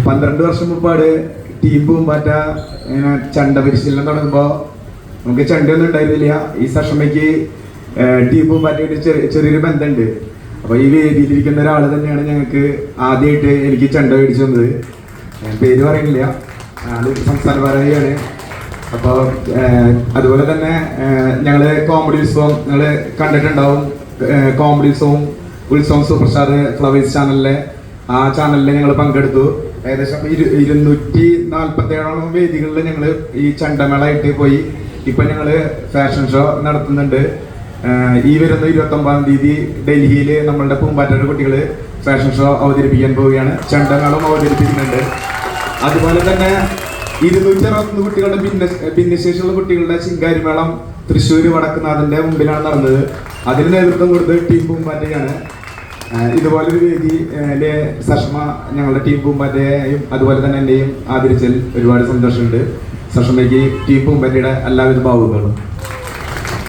12 വർഷം മുമ്പാട് ടീം പൂമ്പാറ്റ ഇങ്ങനെ ചണ്ട പരിശീലനം തുടങ്ങുമ്പോൾ നമുക്ക് ചണ്ടയൊന്നും ഉണ്ടായിരുന്നില്ല. ഈ സഷമയ്ക്ക് ടീം പൂമ്പാറ്റയായിട്ട് ചെറിയൊരു ബന്ധമുണ്ട്. അപ്പോൾ ഈ വേദിയിലിരിക്കുന്ന ഒരാൾ തന്നെയാണ് ഞങ്ങൾക്ക് ആദ്യമായിട്ട് എനിക്ക് ചണ്ട മേടിച്ചു തന്നത്. പേര് പറയുന്നില്ല, ആള് സംസ്ഥാന ഭാരതിയാണ്. അപ്പോൾ അതുപോലെ തന്നെ ഞങ്ങൾ കോമഡി ഉത്സവം നിങ്ങൾ കണ്ടിട്ടുണ്ടാവും. കോമഡി ഉത്സവം സൂപ്പർ സ്റ്റാർ ഫ്ലവേഴ്സ് ചാനലിലെ ആ ചാനലിൽ ഞങ്ങൾ പങ്കെടുത്തു. ഏകദേശം 247 വേദികളിൽ ഞങ്ങൾ ഈ ചണ്ടമേളായിട്ട് പോയി. ഇപ്പം ഞങ്ങൾ ഫാഷൻ ഷോ നടത്തുന്നുണ്ട്. ഈ വരുന്ന 29-ാം തീയതി ഡൽഹിയിൽ നമ്മളുടെ പൂമ്പാറ്റയുടെ കുട്ടികൾ ഫാഷൻ ഷോ അവതരിപ്പിക്കാൻ പോവുകയാണ്. ചണ്ടമേളം അവതരിപ്പിക്കുന്നുണ്ട്. അതുപോലെ തന്നെ 260 കുട്ടികളുടെ ഭിന്നശേഷിയുള്ള കുട്ടികളുടെ ശിങ്കാരിമേളം തൃശ്ശൂർ വടക്കുന്നാഥന്റെ മുമ്പിലാണ് നടന്നത്. അതിന് നേതൃത്വം കൊടുത്തത് ടീം പൂമ്പാറ്റയാണ്. ഇതുപോലൊരു വേദിയിലെ സഷമ ഞങ്ങളുടെ ടീം പൂമ്പാറ്റയെയും അതുപോലെ തന്നെ എന്നെയും ആദരിച്ചതിൽ ഒരുപാട് സന്തോഷമുണ്ട്. സഷമയ്ക്ക് ടീം പൂമ്പാറ്റയുടെ എല്ലാവിധ ഭാവുകളും.